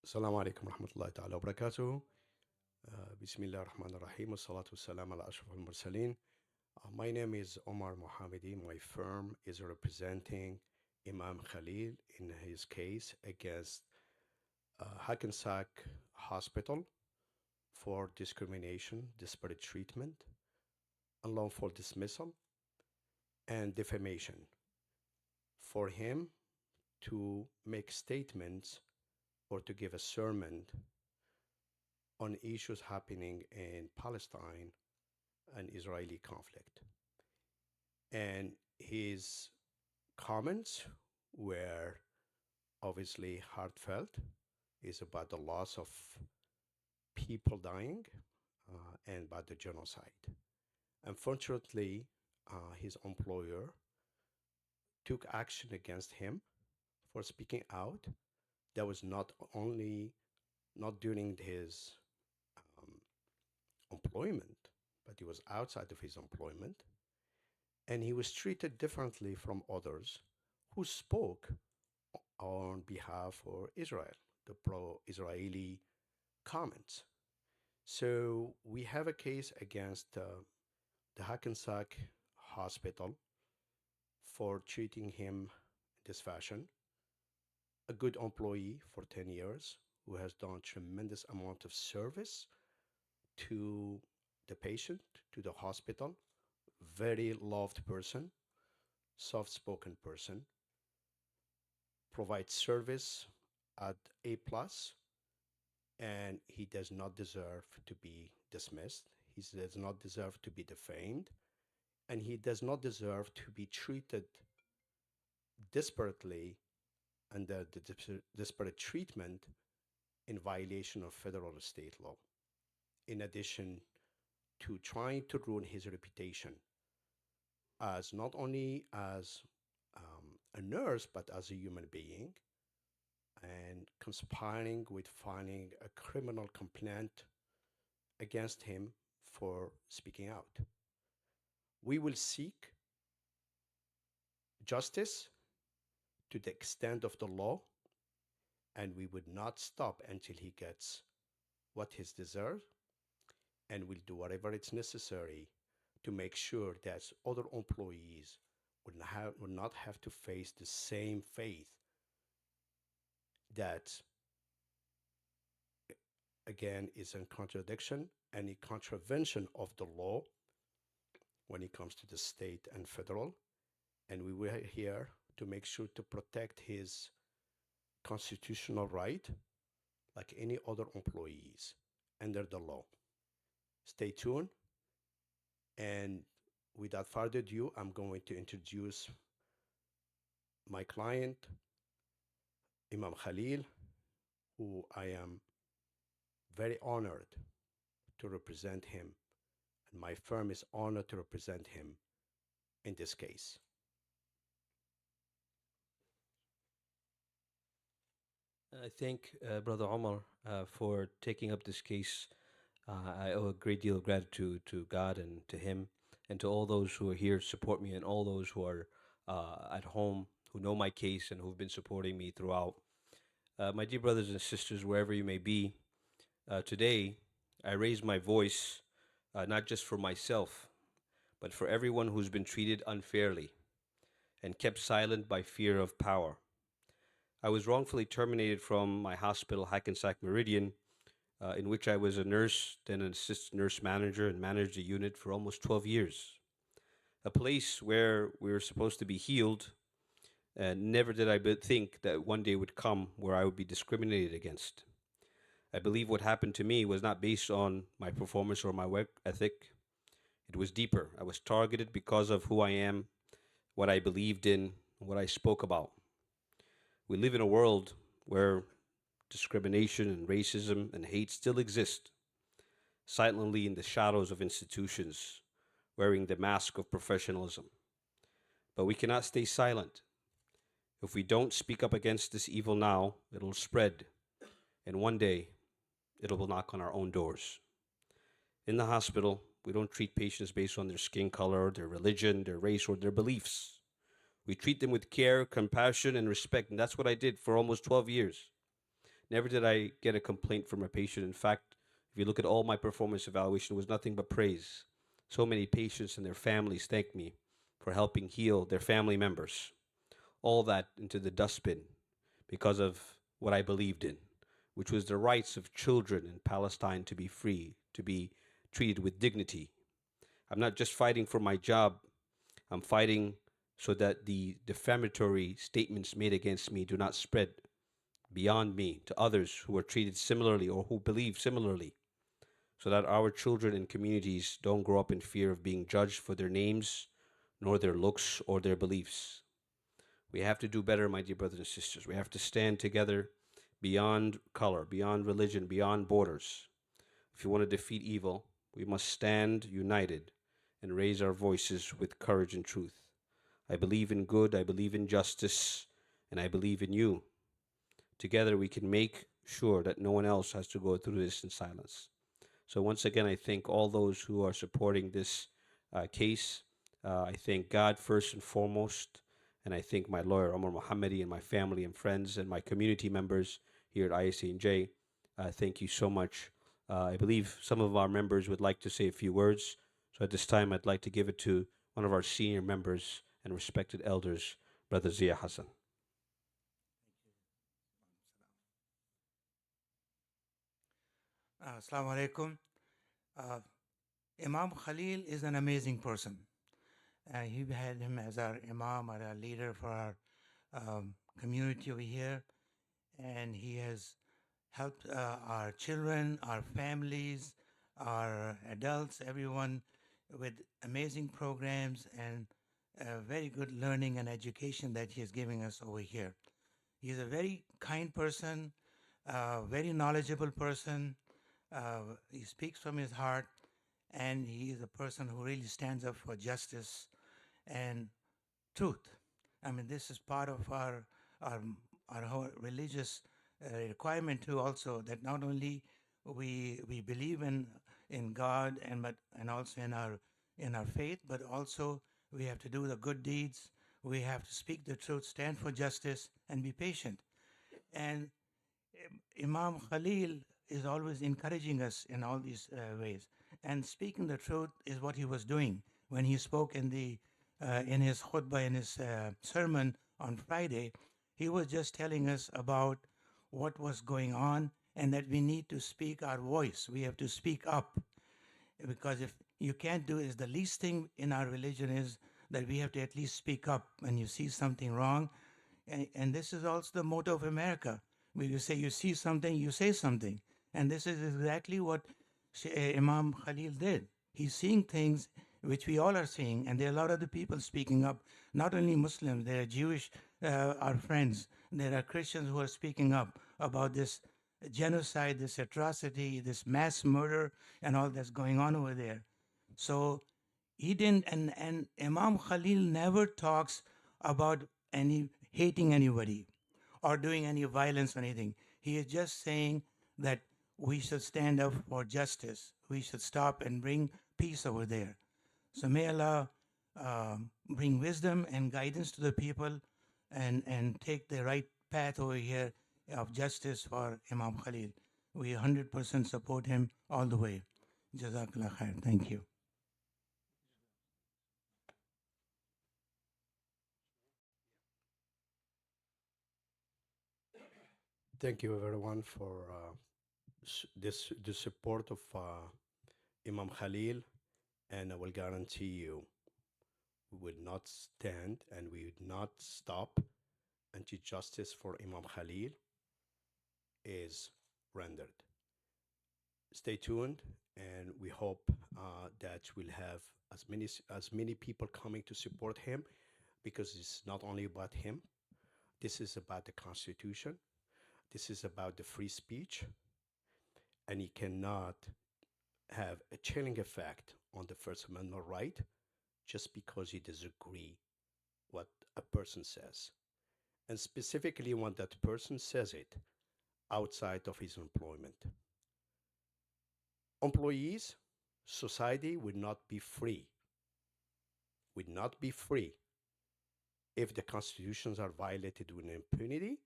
السلام عليكم ورحمة الله تعالى وبركاته. بسم الله الرحمن الرحيم والصلاة والسلام على أشرف المرسلين. My name is Omar Mohammadi. My firm is representing Imam Khalil in his case against Hackensack Hospital for discrimination, disparate treatment, unlawful dismissal, and defamation. For him to make statements or to give a sermon on issues happening in Palestine and Israeli conflict. And his comments were obviously heartfelt. It's about the loss of people dying and about the genocide. Unfortunately, his employer took action against him for speaking out. That was not during his employment, but he was outside of his employment. And he was treated differently from others who spoke on behalf of Israel, the pro-Israeli comments. So we have a case against the Hackensack Hospital for treating him this fashion. A good employee for 10 years who has done tremendous amount of service to the patient, to the hospital, very loved person, soft-spoken person, provides service at A+, and he does not deserve to be dismissed. He does not deserve to be defamed, and he does not deserve to be treated disparately under the disparate treatment in violation of federal or state law. In addition to trying to ruin his reputation as not only as a nurse, but as a human being, and conspiring with filing a criminal complaint against him for speaking out. We will seek justice to the extent of the law, and we would not stop until he gets what he's deserved, and we'll do whatever it's necessary to make sure that other employees would not have to face the same fate that, again, is in contradiction and in contravention of the law when it comes to the state and federal. And we were here to make sure to protect his constitutional right like any other employees under the law. Stay tuned. And without further ado, I'm going to introduce my client, Imam Khalil, who I am very honored to represent him, and my firm is honored to represent him in this case. I thank Brother Omar for taking up this case. I owe a great deal of gratitude to God and to him and to all those who are here to support me and all those who are at home who know my case and who've been supporting me throughout. My dear brothers and sisters, wherever you may be, today I raise my voice not just for myself, but for everyone who's been treated unfairly and kept silent by fear of power. I was wrongfully terminated from my hospital, Hackensack Meridian, in which I was a nurse, then an assistant nurse manager, and managed a unit for almost 12 years. A place where we were supposed to be healed, and never did I think that one day would come where I would be discriminated against. I believe what happened to me was not based on my performance or my work ethic. It was deeper. I was targeted because of who I am, what I believed in, what I spoke about. We live in a world where discrimination and racism and hate still exist, silently in the shadows of institutions, wearing the mask of professionalism. But we cannot stay silent. If we don't speak up against this evil now, it'll spread, and one day, it will knock on our own doors. In the hospital, we don't treat patients based on their skin color, their religion, their race, or their beliefs. We treat them with care, compassion, and respect, and that's what I did for almost 12 years. Never did I get a complaint from a patient. In fact, if you look at all my performance evaluation, it was nothing but praise. So many patients and their families thanked me for helping heal their family members. All that into the dustbin because of what I believed in, which was the rights of children in Palestine to be free, to be treated with dignity. I'm not just fighting for my job, I'm fighting so that the defamatory statements made against me do not spread beyond me to others who are treated similarly or who believe similarly, so that our children and communities don't grow up in fear of being judged for their names, nor their looks or their beliefs. We have to do better, my dear brothers and sisters. We have to stand together beyond color, beyond religion, beyond borders. If you want to defeat evil, we must stand united and raise our voices with courage and truth. I believe in good, I believe in justice, and I believe in you. Together we can make sure that no one else has to go through this in silence. So once again, I thank all those who are supporting this case. I thank God first and foremost, and I thank my lawyer Omar Mohammadi and my family and friends and my community members here at ISANJ. Thank you so much. I believe some of our members would like to say a few words. So at this time, I'd like to give it to one of our senior members and respected elders, Brother Zia Hassan. Assalamu alaikum. Imam Khalil is an amazing person. He had him as our Imam or our leader for our community over here. And he has helped our children, our families, our adults, everyone with amazing programs and very good learning and education that he is giving us over here. He is a very kind person, very knowledgeable person. He speaks from his heart, and he is a person who really stands up for justice and truth. I mean, this is part of our, our whole religious requirement too. Also, that not only we believe in God and also in our faith, but also we have to do the good deeds. We have to speak the truth, stand for justice, and be patient. And Imam Khalil is always encouraging us in all these ways. And speaking the truth is what he was doing when he spoke in his khutbah, in his sermon on Friday. He was just telling us about what was going on and that we need to speak our voice. We have to speak up, because if you can't do it, the least thing in our religion is that we have to at least speak up when you see something wrong. And this is also the motto of America. When you say you see something, you say something. And this is exactly what Imam Khalil did. He's seeing things which we all are seeing, and there are a lot of other people speaking up, not only Muslims, there are Jewish, our friends, there are Christians who are speaking up about this genocide, this atrocity, this mass murder, and all that's going on over there. So he didn't, and Imam Khalil never talks about any hating anybody or doing any violence or anything. He is just saying that we should stand up for justice. We should stop and bring peace over there. So may Allah bring wisdom and guidance to the people and take the right path over here of justice for Imam Khalil. We 100% support him all the way. Jazakallah khair. Thank you. Thank you everyone for the support of Imam Khalil, and I will guarantee you we will not stand and we will not stop until justice for Imam Khalil is rendered. Stay tuned, and we hope that we'll have as many people coming to support him, because it's not only about him. This is about the Constitution. This is about the free speech, and he cannot have a chilling effect on the First Amendment right just because you disagree what a person says, and specifically when that person says it outside of his employment. Employees, society would not be free, would not be free if the constitutions are violated with impunity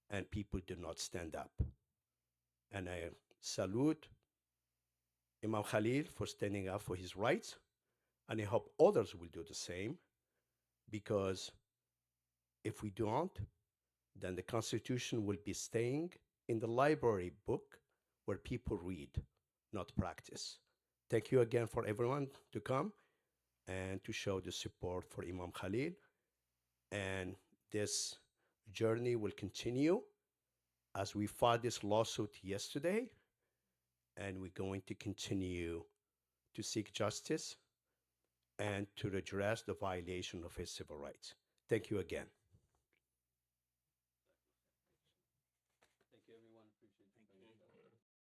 and people do not stand up. And I salute Imam Khalil for standing up for his rights, and I hope others will do the same, because if we don't, then the Constitution will be staying in the library book where people read, not practice. Thank you again for everyone to come and to show the support for Imam Khalil. And this journey will continue as we filed this lawsuit yesterday, and we're going to continue to seek justice and to redress the violation of his civil rights. Thank you again.